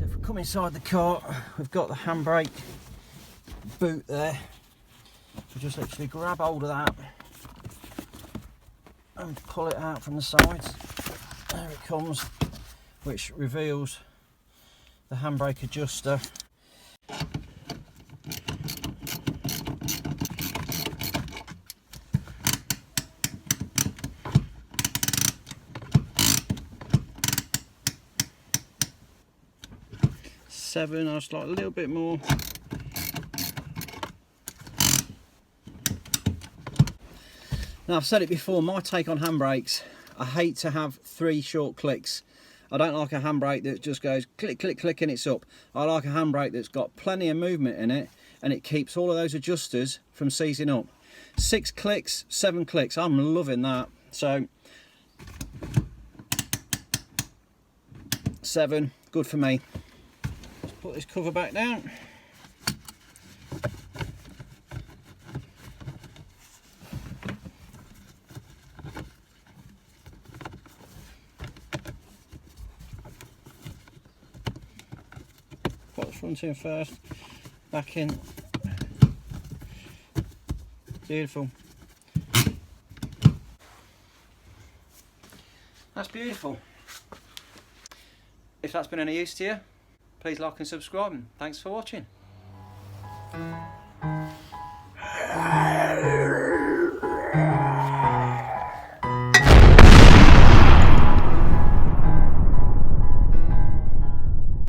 So if we come inside the car, we've got the handbrake boot there. We just literally grab hold of that and pull it out from the sides. There it comes, which reveals the handbrake adjuster. Seven, I'll just like a little bit more. Now I've said it before, my take on handbrakes, I hate to have 3 short clicks. I don't like a handbrake that just goes click, click, click and it's up. I like a handbrake that's got plenty of movement in it and it keeps all of those adjusters from seizing up. 6 clicks, 7 clicks, I'm loving that. So 7, good for me. Let's put this cover back down. Put the front in first, back in. Beautiful. That's beautiful. If that's been any use to you, please like and subscribe, and thanks for watching.